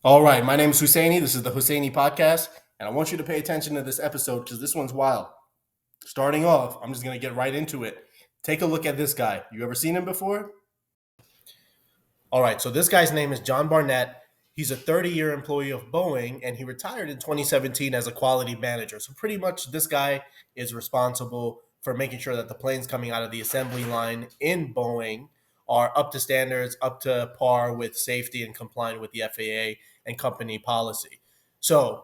All right, my name is Husseini. This is the Husseini Podcast, and I want you to pay attention to this episode because this one's wild. Starting off, I'm just going to get right into it. Take a look at this guy. You ever seen him before? All right, so this guy's name is John Barnett. He's a 30-year employee of Boeing, and he retired in 2017 as a quality manager. So pretty much this guy is responsible for making sure that the planes coming out of the assembly line in Boeing are up to standards, up to par with safety and compliant with the FAA and company policy. So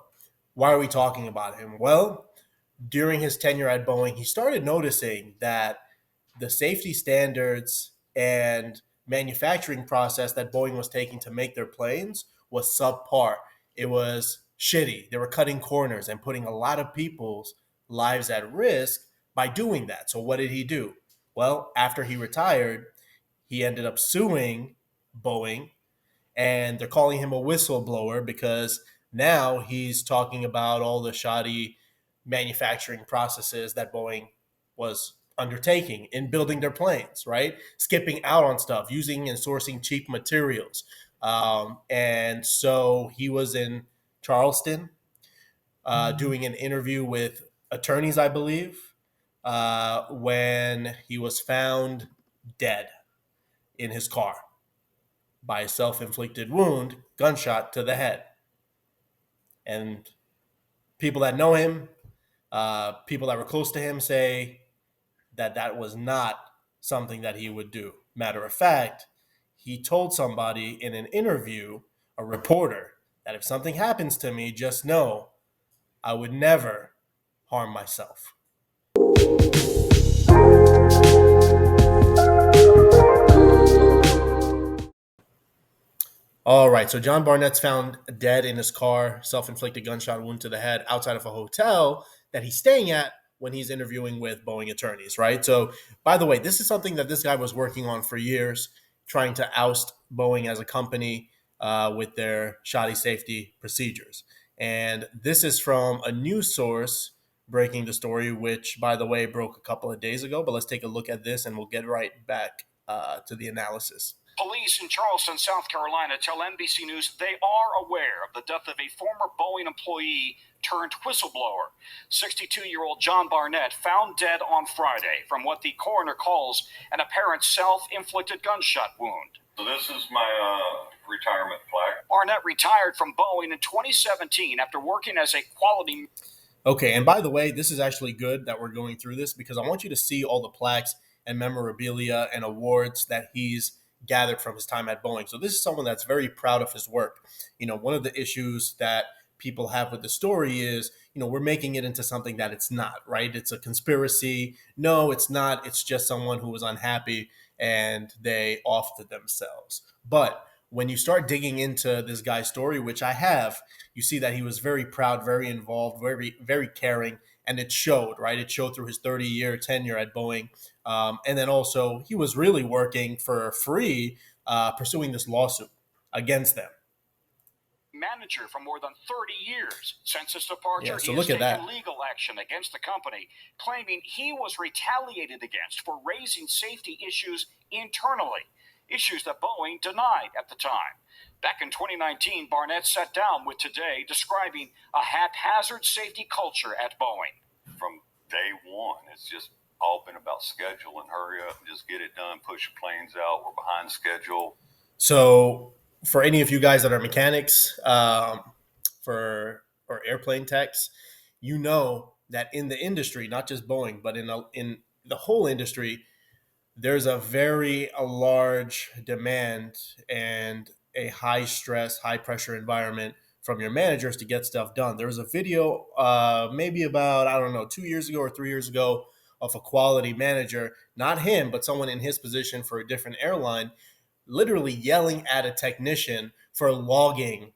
why are we talking about him? Well, during his tenure at Boeing, he started noticing that the safety standards and manufacturing process that Boeing was taking to make their planes was subpar. It was shitty. They were cutting corners and putting a lot of people's lives at risk by doing that. So, what did he do? Well, after he retired, he ended up suing Boeing, and they're calling him a whistleblower because now he's talking about all the shoddy manufacturing processes that Boeing was undertaking in building their planes, right? Skipping out on stuff, using and sourcing cheap materials. And so he was in Charleston doing an interview with attorneys, I believe, when he was found dead in his car by a self-inflicted wound, gunshot to the head. And people that know him, people that were close to him say that that was not something that he would do. Matter of fact, he told somebody in an interview, a reporter, that if something happens to me, just know I would never harm myself. All right, so John Barnett's found dead in his car, self-inflicted gunshot wound to the head outside of a hotel that he's staying at when he's interviewing with Boeing attorneys, right? So, by the way, this is something that this guy was working on for years, trying to oust Boeing as a company with their shoddy safety procedures. And this is from a news source breaking the story, which, by the way, broke a couple of days ago. But let's take a look at this and we'll get right back to the analysis. Police in Charleston, South Carolina tell NBC News they are aware of the death of a former Boeing employee turned whistleblower. 62-year-old John Barnett found dead on Friday from what the coroner calls an apparent self-inflicted gunshot wound. So this is my retirement plaque. Barnett retired from Boeing in 2017 after working as a quality... Okay, and by the way, this is actually good that we're going through this because I want you to see all the plaques and memorabilia and awards that he's gathered from his time at Boeing. So this is someone that's very proud of his work. You know, one of the issues that people have with the story is, we're making it into something that it's not, right? It's a conspiracy. No, it's not. It's just someone who was unhappy and they offed themselves. But when you start digging into this guy's story, which I have, you see that he was very proud, very involved, very, very caring, and it showed, right? It showed through his 30-year tenure at Boeing. And then also, he was really working for free, pursuing this lawsuit against them. Manager for more than 30 years. Since his departure, so he look has at that. taken legal action against the company, claiming he was retaliated against for raising safety issues internally, issues that Boeing denied at the time. Back in 2019, Barnett sat down with Today describing a haphazard safety culture at Boeing. From day one, it's just all been about schedule and hurry up and just get it done, push the planes out, we're behind schedule. So for any of you guys that are mechanics or airplane techs, you know that in the industry, not just Boeing, but in the whole industry, there's a large demand and a high stress, high pressure environment from your managers to get stuff done. There was a video maybe about, 2 years ago or 3 years ago of a quality manager, not him, but someone in his position for a different airline, literally yelling at a technician for logging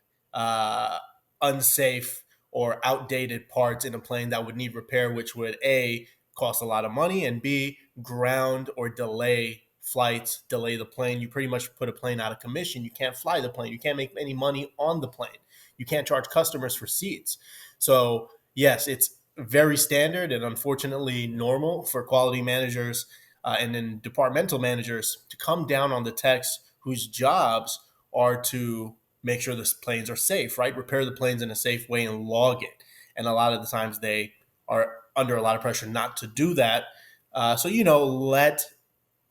unsafe or outdated parts in a plane that would need repair, which would A, cost a lot of money, and B, ground or delay flights, delay the plane. You pretty much put a plane out of commission. You can't fly the plane. You can't make any money on the plane. You can't charge customers for seats. So yes, it's very standard and unfortunately normal for quality managers and then departmental managers to come down on the techs whose jobs are to make sure the planes are safe, right? Repair the planes in a safe way and log it. And a lot of the times they are under a lot of pressure not to do that. So, let,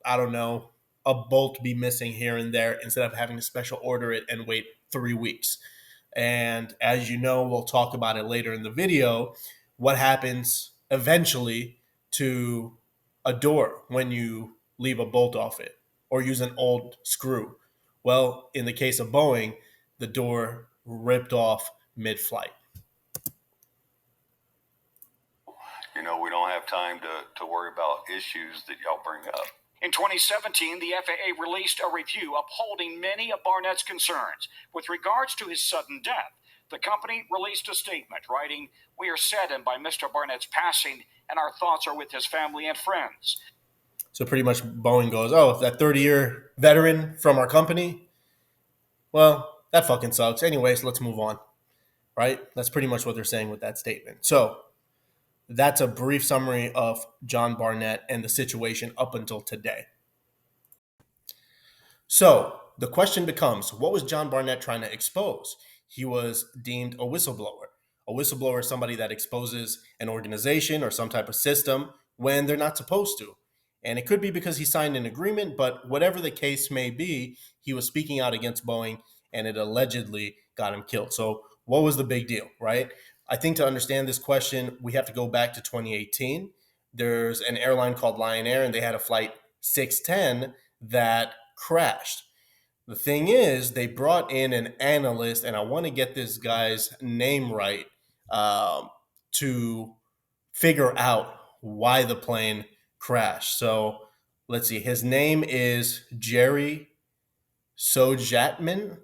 I don't know, a bolt be missing here and there instead of having to special order it and wait 3 weeks. And as you know, we'll talk about it later in the video, what happens eventually to a door when you leave a bolt off it or use an old screw. Well, in the case of Boeing, the door ripped off mid-flight. We don't have time to worry about issues that y'all bring up. In 2017, the FAA released a review upholding many of Barnett's concerns. With regards to his sudden death, the company released a statement writing, "We are saddened by Mr. Barnett's passing, and our thoughts are with his family and friends." So pretty much Boeing goes, oh, that 30-year veteran from our company? Well, that fucking sucks. Anyways, let's move on, right? That's pretty much what they're saying with that statement. So that's a brief summary of John Barnett and the situation up until today. So the question becomes, what was John Barnett trying to expose? He was deemed a whistleblower. A whistleblower is somebody that exposes an organization or some type of system when they're not supposed to. And it could be because he signed an agreement, but whatever the case may be, he was speaking out against Boeing and it allegedly got him killed. So what was the big deal, right? I think to understand this question, we have to go back to 2018. There's an airline called Lion Air, and they had a flight 610 that crashed. The thing is, they brought in an analyst, and I want to get this guy's name right, to figure out why the plane crashed. So let's see. His name is Jerry Sojatman,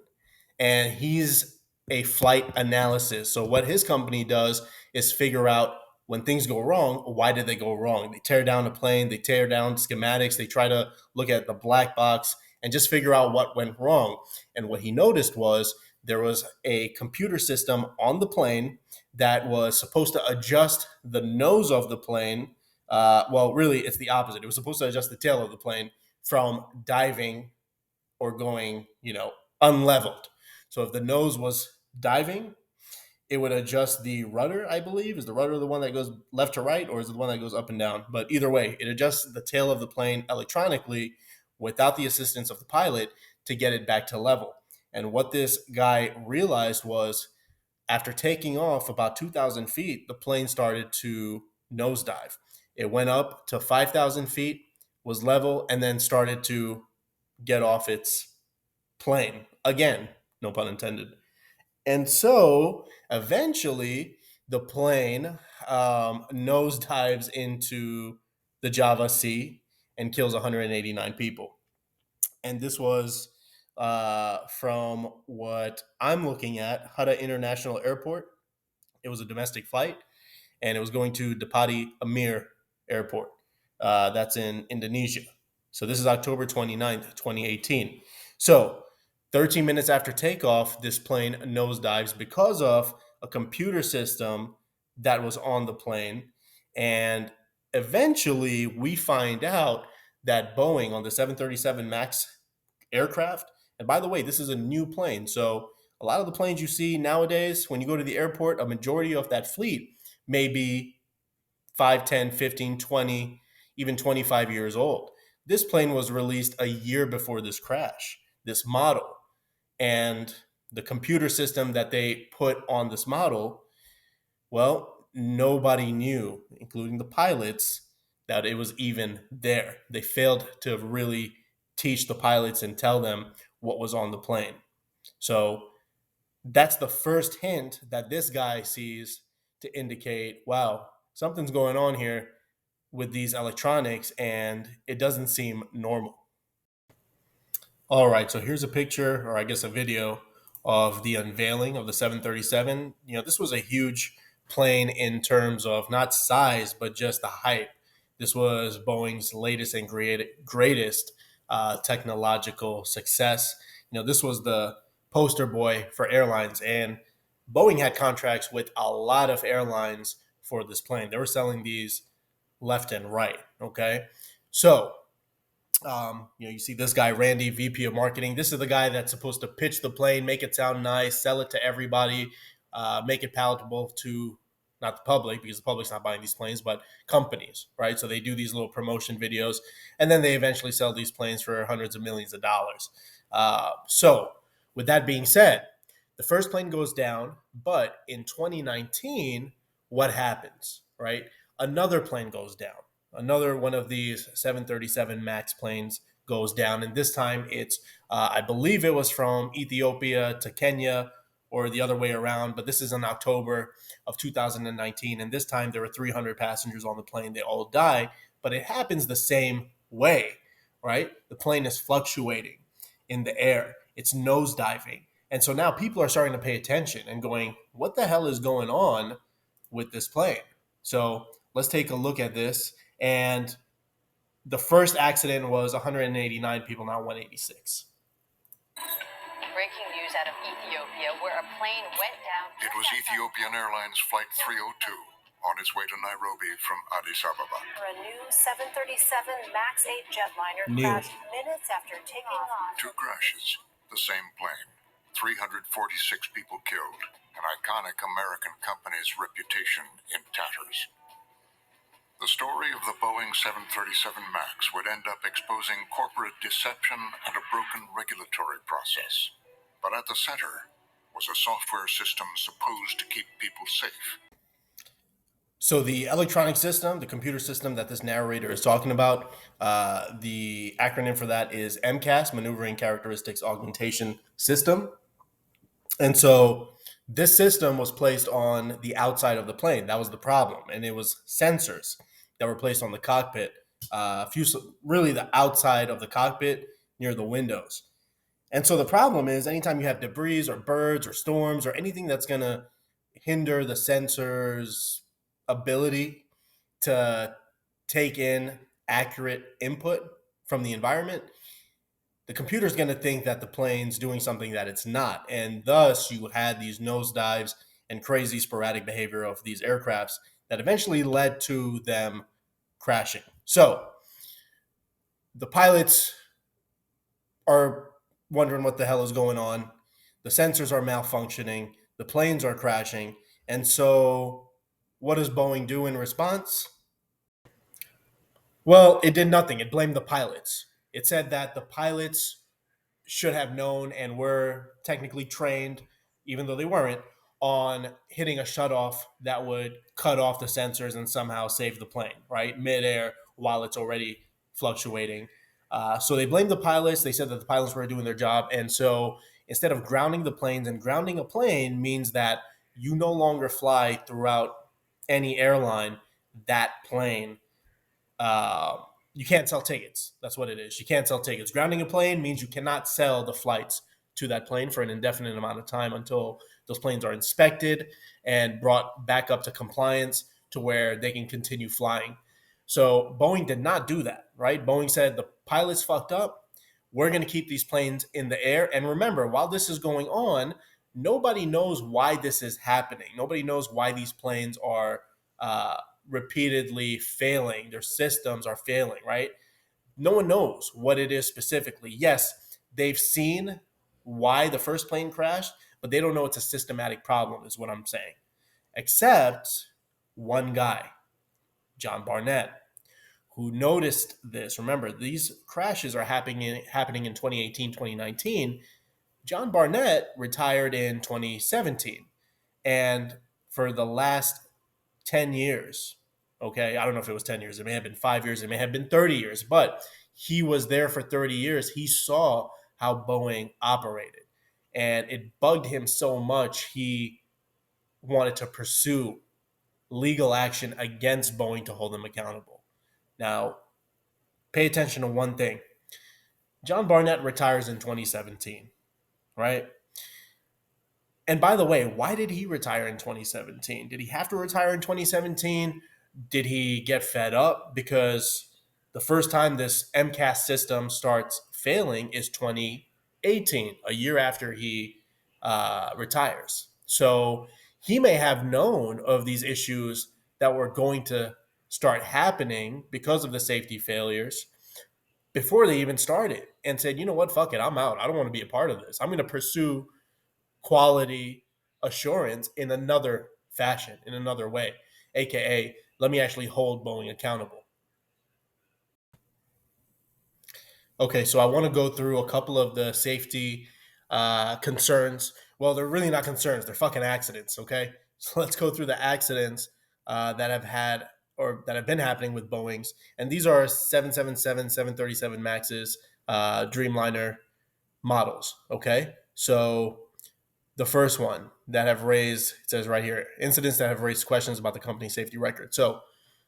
and he's a flight analysis. So what his company does is figure out when things go wrong, why did they go wrong? They tear down a plane, they tear down schematics, they try to look at the black box and just figure out what went wrong. And what he noticed was there was a computer system on the plane that was supposed to adjust the nose of the plane. Well, really, it's the opposite. It was supposed to adjust the tail of the plane from diving or going, unleveled. So if the nose was diving, it would adjust the rudder, I believe. Is the rudder the one that goes left to right, or is it the one that goes up and down? But either way, it adjusts the tail of the plane electronically without the assistance of the pilot to get it back to level. And what this guy realized was after taking off about 2,000 feet, the plane started to nosedive. It went up to 5,000 feet, was level, and then started to get off its plane. Again, no pun intended. And so eventually the plane nosedives into the Java Sea and kills 189 people. And this was from what I'm looking at, Hada International Airport. It was a domestic flight, and it was going to Depati Amir Airport. That's in Indonesia. So this is October 29th, 2018. So 13 minutes after takeoff, this plane nosedives because of a computer system that was on the plane. And eventually we find out that Boeing on the 737 MAX aircraft, and by the way, this is a new plane. So a lot of the planes you see nowadays, when you go to the airport, a majority of that fleet may be 5, 10, 15, 20, even 25 years old. This plane was released a year before this crash, this model. And the computer system that they put on this model, well, nobody knew, including the pilots, that it was even there. They failed to really teach the pilots and tell them what was on the plane. So that's the first hint that this guy sees to indicate, wow, something's going on here with these electronics and it doesn't seem normal. All right, so here's a picture, or I guess a video, of the unveiling of the 737. This was a huge plane in terms of not size, but just the hype. This was Boeing's latest and greatest technological success. This was the poster boy for airlines, and Boeing had contracts with a lot of airlines for this plane. They were selling these left and right. Okay, so You see this guy, Randy, VP of marketing. This is the guy that's supposed to pitch the plane, make it sound nice, sell it to everybody, make it palatable to not the public because the public's not buying these planes, but companies, right? So they do these little promotion videos, and then they eventually sell these planes for hundreds of millions of dollars. So, with that being said, the first plane goes down, but in 2019, what happens, right? Another plane goes down. Another one of these 737 MAX planes goes down, and this time it's, I believe it was from Ethiopia to Kenya or the other way around, but this is in October of 2019, and this time there were 300 passengers on the plane. They all die, but it happens the same way, right? The plane is fluctuating in the air, it's nosediving. And so now people are starting to pay attention and going, what the hell is going on with this plane? So let's take a look at this. And the first accident was 189 people, not 186. Breaking news out of Ethiopia, where a plane went down. It was Ethiopian Airlines Flight 302 on its way to Nairobi from Addis Ababa. A new 737 MAX 8 jetliner crashed minutes after taking off. Two crashes, the same plane, 346 people killed, an iconic American company's reputation in tatters. The story of the Boeing 737 MAX would end up exposing corporate deception and a broken regulatory process. But at the center was a software system supposed to keep people safe. So the electronic system, the computer system that this narrator is talking about, the acronym for that is MCAS, Maneuvering Characteristics Augmentation System. And so this system was placed on the outside of the plane. That was the problem. And it was sensors that were placed on the cockpit, really the outside of the cockpit near the windows. And so the problem is anytime you have debris or birds or storms or anything that's going to hinder the sensor's ability to take in accurate input from the environment, the computer's going to think that the plane's doing something that it's not. And thus you had these nosedives and crazy sporadic behavior of these aircrafts that eventually led to them crashing. So the pilots are wondering what the hell is going on. The sensors are malfunctioning. The planes are crashing. And so what does Boeing do in response? Well, it did nothing. It blamed the pilots. It said that the pilots should have known and were technically trained, even though they weren't, on hitting a shutoff that would cut off the sensors and somehow save the plane, right? Midair while it's already fluctuating. So they blamed the pilots. They said that the pilots were doing their job. And so instead of grounding the planes, and grounding a plane means that you no longer fly throughout any airline that plane. You can't sell tickets. That's what it is. You can't sell tickets. Grounding a plane means you cannot sell the flights to that plane for an indefinite amount of time until those planes are inspected and brought back up to compliance to where they can continue flying. So Boeing did not do that, right? Boeing said the pilots fucked up. We're going to keep these planes in the air. And remember, while this is going on, nobody knows why this is happening. Nobody knows why these planes are repeatedly failing. Their systems are failing, right? No one knows what it is specifically. Yes, they've seen why the first plane crashed, but they don't know it's a systematic problem, is what I'm saying. Except one guy, John Barnett, who noticed this. Remember, these crashes are happening in 2018, 2019. John Barnett retired in 2017. And for the last 10 years, okay, I don't know if it was 10 years, it may have been 5 years, it may have been 30 years, but he was there for 30 years. He saw how Boeing operated, and it bugged him so much he wanted to pursue legal action against Boeing to hold them accountable. Now, pay attention to one thing. John Barnett retires in 2017, right? And by the way, why did he retire in 2017? Did he have to retire in 2017? Did he get fed up? Because the first time this MCAS system starts failing is 2018, a year after he retires. So he may have known of these issues that were going to start happening because of the safety failures, before they even started and said, you know what, fuck it, I'm out. I don't want to be a part of this. I'm going to pursue quality assurance in another fashion, in another way, aka let me actually hold Boeing accountable. Okay, so I want to go through a couple of the safety concerns. Well, they're really not concerns; they're fucking accidents. Okay, so let's go through the accidents that have had or that have been happening with Boeing's, and these are 777, 737 Maxes, Dreamliner models. Okay, so the first one that have raised, it says right here, incidents that have raised questions about the company's safety record. So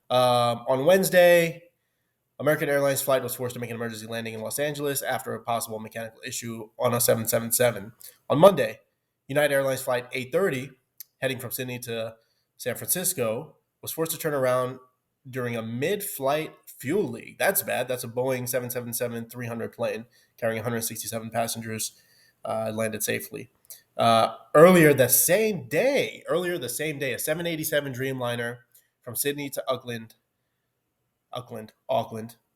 on Wednesday, American Airlines flight was forced to make an emergency landing in Los Angeles after a possible mechanical issue on a 777. On Monday, United Airlines flight 830, heading from Sydney to San Francisco, was forced to turn around during a mid-flight fuel leak. That's bad. That's a Boeing 777-300 plane carrying 167 passengers, landed safely. Earlier the same day, a 787 Dreamliner from Sydney to Auckland,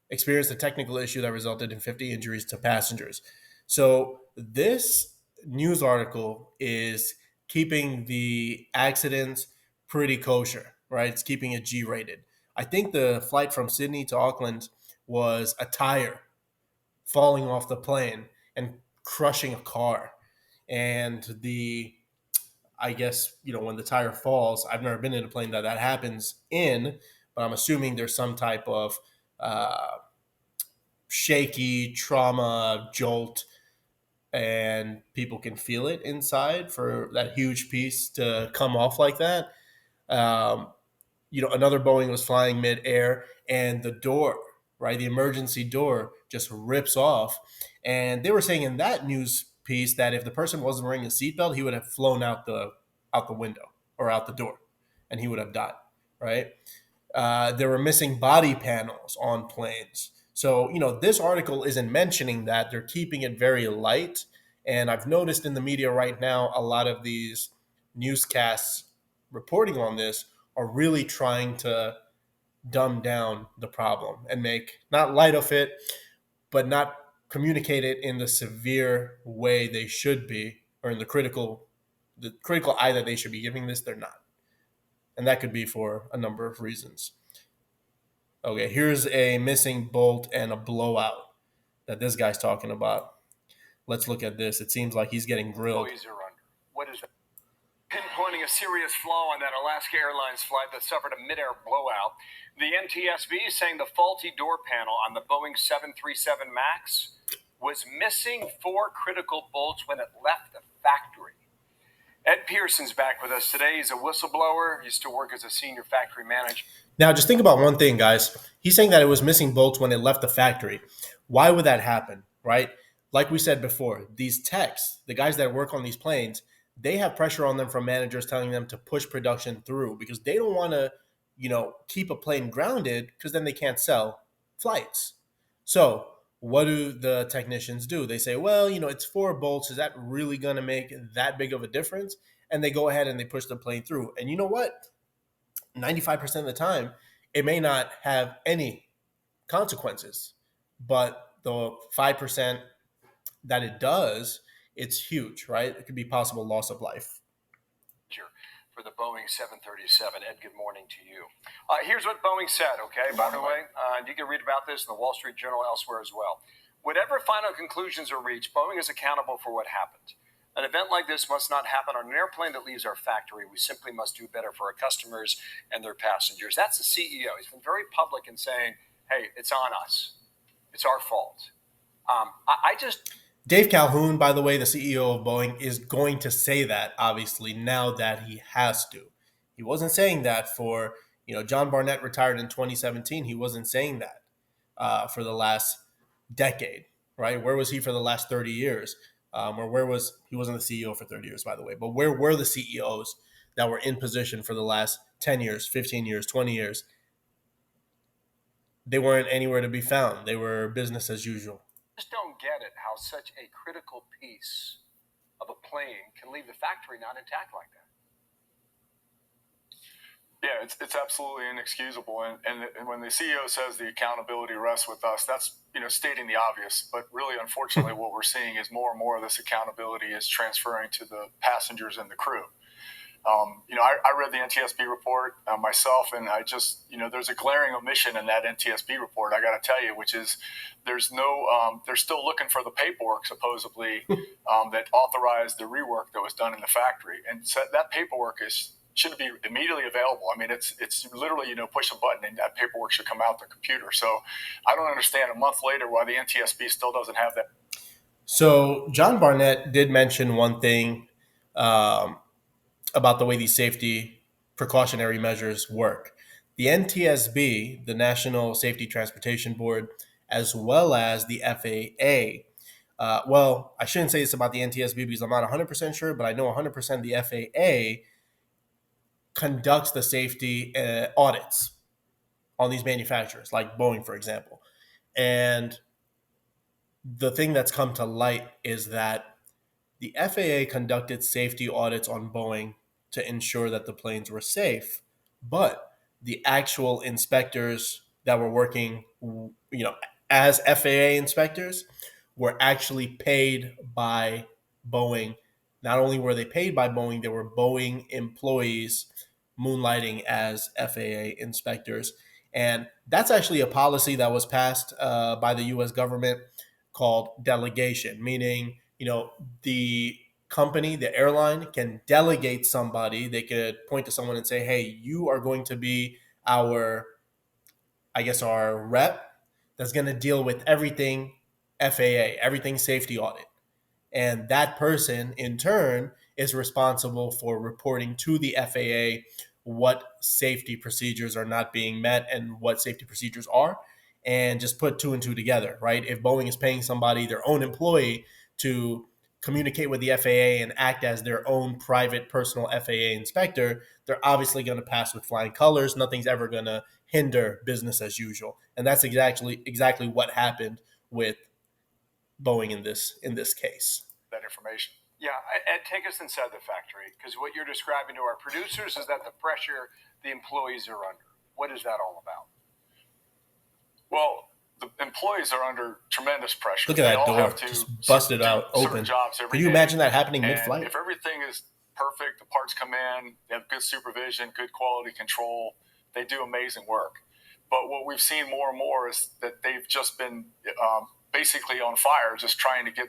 experienced a technical issue that resulted in 50 injuries to passengers. So this news article is keeping the accidents pretty kosher, right? It's keeping it G-rated. I think the flight from Sydney to Auckland was a tire falling off the plane and crushing a car. And I guess, when the tire falls, I've never been in a plane that happens in, but I'm assuming there's some type of uh, shaky trauma jolt, and people can feel it inside for that huge piece to come off like that. Um, Another Boeing was flying midair, and the door, right, the emergency door, just rips off. And they were saying in that news piece that if the person wasn't wearing a seatbelt, he would have flown out the window or out the door, and he would have died. Right? There were missing body panels on planes. So this article isn't mentioning that. They're keeping it very light. And I've noticed in the media right now, a lot of these newscasts reporting on this are really trying to dumb down the problem and make not light of it, but not communicate it in the severe way they should be, or in the critical eye that they should be giving this. They're not, and that could be for a number of reasons. Okay, here's a missing bolt and a blowout that this guy's talking about. Let's look at this. It seems like he's getting grilled. Employees are under. What is that? Pinpointing a serious flaw on that Alaska Airlines flight that suffered a mid-air blowout. The NTSB is saying the faulty door panel on the Boeing 737 MAX was missing 4 critical bolts when it left the factory. Ed Pearson's back with us today. He's a whistleblower. He used to work as a senior factory manager. Now, just think about one thing, guys. He's saying that it was missing bolts when it left the factory. Why would that happen, right? Like we said before, these techs, the guys that work on these planes, they have pressure on them from managers telling them to push production through because they don't want to, keep a plane grounded because then they can't sell flights. So what do the technicians do? They say, well, it's 4 bolts. Is that really going to make that big of a difference? And they go ahead and they push the plane through. And you know what? 95% of the time, it may not have any consequences, but the 5% that it does, it's huge, right? It could be possible loss of life. For the Boeing 737. Ed, good morning to you. Here's what Boeing said, okay? By the way, you can read about this in the Wall Street Journal, elsewhere as well. Whatever final conclusions are reached, Boeing is accountable for what happened. An event like this must not happen on an airplane that leaves our factory. We simply must do better for our customers and their passengers. That's the CEO. He's been very public in saying, hey, it's on us. It's our fault. Dave Calhoun, by the way, the CEO of Boeing, is going to say that, obviously, now that he has to. He wasn't saying that for, John Barnett retired in 2017. He wasn't saying that for the last decade, right? Where was he for the last 30 years? He wasn't the CEO for 30 years, by the way, but where were the CEOs that were in position for the last 10 years, 15 years, 20 years? They weren't anywhere to be found. They were business as usual. Just don't get it how such a critical piece of a plane can leave the factory not intact like that. Yeah, it's absolutely inexcusable. And when the CEO says the accountability rests with us, that's stating the obvious. But really, unfortunately, what we're seeing is more and more of this accountability is transferring to the passengers and the crew. I read the NTSB report myself, and I just, there's a glaring omission in that NTSB report, I got to tell you, which is they're still looking for the paperwork, supposedly, that authorized the rework that was done in the factory. And so that paperwork should be immediately available. I mean, it's literally, push a button and that paperwork should come out the computer. So I don't understand a month later why the NTSB still doesn't have that. So John Barnett did mention one thing about the way these safety precautionary measures work. The NTSB, the National Safety Transportation Board, as well as the FAA. Well, I shouldn't say this about the NTSB because I'm not 100% sure, but I know 100% the FAA conducts the safety audits on these manufacturers, like Boeing, for example. And the thing that's come to light is that the FAA conducted safety audits on Boeing to ensure that the planes were safe, but the actual inspectors that were working, as FAA inspectors, were actually paid by Boeing. Not only were they paid by Boeing, they were Boeing employees moonlighting as FAA inspectors. And that's actually a policy that was passed by the U.S. government called delegation, meaning, the company, the airline can delegate somebody. They could point to someone and say, hey, you are going to be our rep that's going to deal with everything FAA, everything safety audit. And that person, in turn, is responsible for reporting to the FAA what safety procedures are not being met and what safety procedures are, and just put two and two together, right? If Boeing is paying somebody, their own employee, to communicate with the FAA and act as their own private personal FAA inspector, they're obviously going to pass with flying colors. Nothing's ever going to hinder business as usual. And that's exactly what happened with Boeing in this case. That information. Yeah, and take us inside the factory, because what you're describing to our producers is that the pressure the employees are under. What is that all about? Well, the employees are under tremendous pressure. Look at that door, just busted out, open. Jobs every Can you day. imagine that happening mid-flight? If everything is perfect, the parts come in, they have good supervision, good quality control, they do amazing work. But what we've seen more and more is that they've just been basically on fire, just trying to get,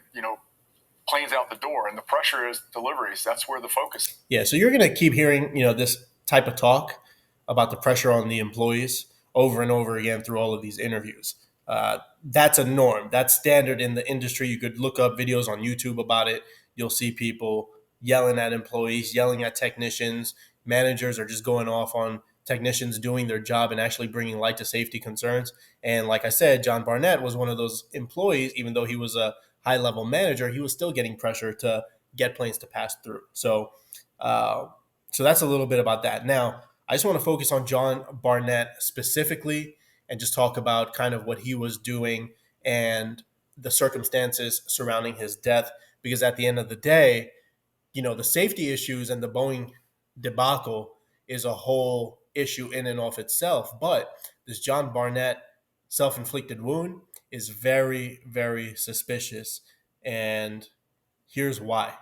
planes out the door, and the pressure is deliveries. That's where the focus is. Yeah, so you're going to keep hearing, this type of talk about the pressure on the employees over and over again through all of these interviews. That's a norm. That's standard in the industry. You could look up videos on YouTube about it. You'll see people yelling at employees, yelling at technicians. Managers are just going off on technicians doing their job and actually bringing light to safety concerns. And like I said, John Barnett was one of those employees. Even though he was a high-level manager, he was still getting pressure to get planes to pass through. So that's a little bit about that. Now, I just want to focus on John Barnett specifically and just talk about kind of what he was doing and the circumstances surrounding his death. Because at the end of the day, the safety issues and the Boeing debacle is a whole issue in and of itself. But this John Barnett self-inflicted wound is very, very suspicious. And here's why.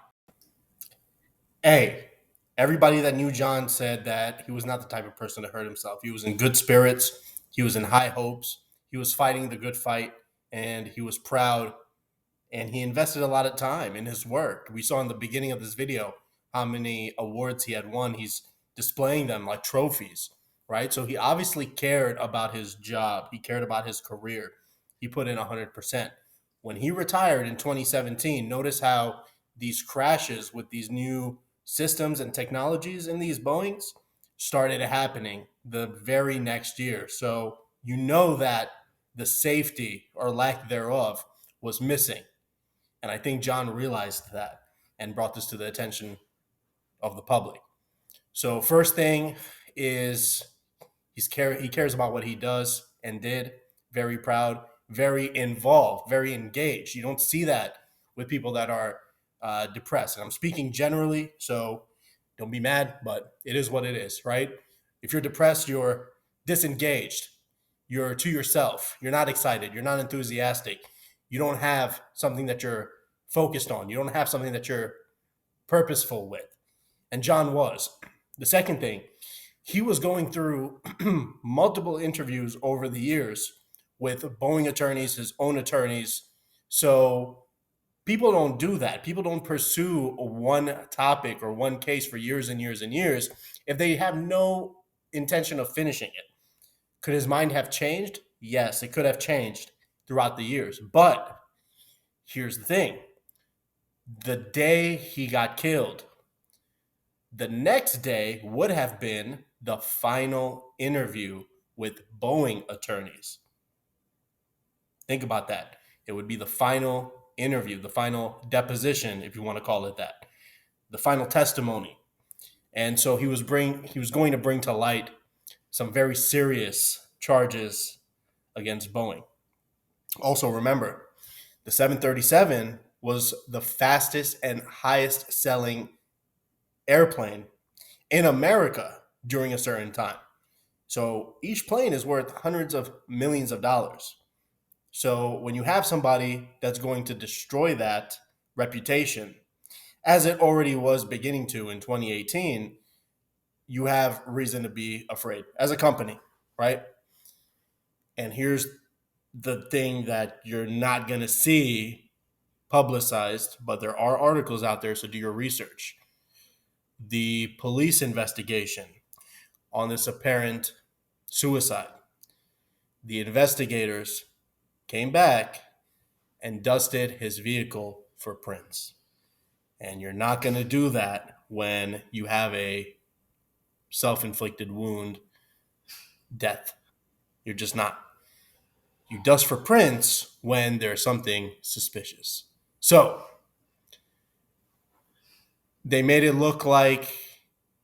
Everybody that knew John said that he was not the type of person to hurt himself. He was in good spirits. He was in high hopes. He was fighting the good fight, and he was proud. And he invested a lot of time in his work. We saw in the beginning of this video how many awards he had won. He's displaying them like trophies, right? So he obviously cared about his job. He cared about his career. He put in 100%. When he retired in 2017, notice how these crashes with these new systems and technologies in these Boeings started happening the very next year. So you know that the safety or lack thereof was missing. And I think John realized that and brought this to the attention of the public. So first thing is he cares about what he does and did. Very proud, very involved, very engaged. You don't see that with people that are depressed. And I'm speaking generally, so don't be mad, but it is what it is, right? If you're depressed, you're disengaged. You're to yourself. You're not excited. You're not enthusiastic. You don't have something that you're focused on. You don't have something that you're purposeful with. And John was. The second thing, he was going through multiple interviews over the years with Boeing attorneys, his own attorneys. So people don't do that. People don't pursue one topic or one case for years and years and years if they have no intention of finishing it. Could his mind have changed? Yes, it could have changed throughout the years. But here's the thing. The day he got killed, the next day would have been the final interview with Boeing attorneys. Think about that. It would be the final interview, the final deposition, if you want to call it that, the final testimony. And so he was going to bring to light some very serious charges against Boeing. Also, remember, the 737 was the fastest and highest selling airplane in America during a certain time. So each plane is worth hundreds of millions of dollars. So when you have somebody that's going to destroy that reputation, as it already was beginning to in 2018, you have reason to be afraid as a company, right? And here's the thing that you're not going to see publicized, but there are articles out there, so do your research. The police investigation on this apparent suicide. The investigators came back and dusted his vehicle for prints. And you're not going to do that when you have a self-inflicted wound, death. You're just not. You dust for prints when there's something suspicious. So they made it look like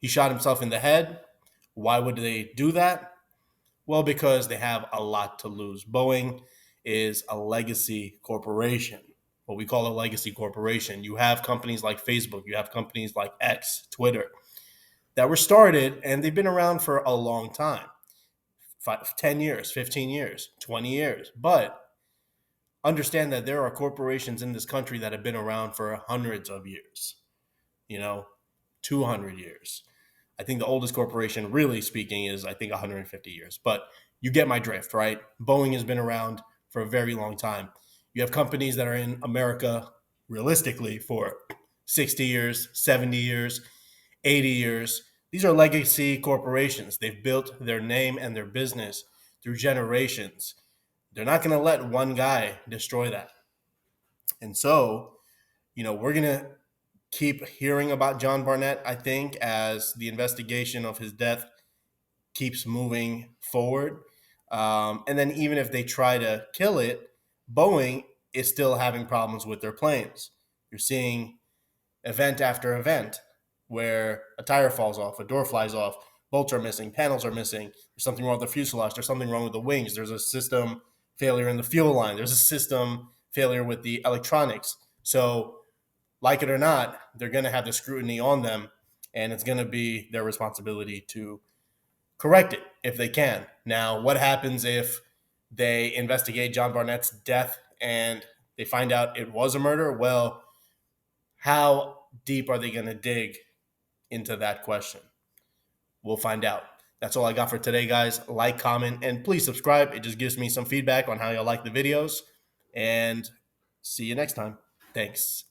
he shot himself in the head. Why would they do that? Well, because they have a lot to lose. Boeing is a legacy corporation, what we call a legacy corporation. You have companies like Facebook, you have companies like X, Twitter, that were started and they've been around for a long time. 10 years, 15 years, 20 years. But understand that there are corporations in this country that have been around for hundreds of years, 200 years. I think the oldest corporation, really speaking, is 150 years. But you get my drift, right? Boeing has been around for a very long time. You have companies that are in America realistically for 60 years, 70 years, 80 years. These are legacy corporations. They've built their name and their business through generations. They're not going to let one guy destroy that. And so, we're going to keep hearing about John Barnett, I think, as the investigation of his death keeps moving forward. And then even if they try to kill it, Boeing is still having problems with their planes. You're seeing event after event where a tire falls off, a door flies off, bolts are missing, panels are missing, there's something wrong with the fuselage, there's something wrong with the wings, there's a system failure in the fuel line, there's a system failure with the electronics. So, like it or not, they're going to have the scrutiny on them, and it's going to be their responsibility to correct it if they can. Now, what happens if they investigate John Barnett's death and they find out it was a murder? Well, how deep are they going to dig into that question? We'll find out. That's all I got for today, guys. Like, comment, and please subscribe. It just gives me some feedback on how y'all like the videos. And see you next time. Thanks.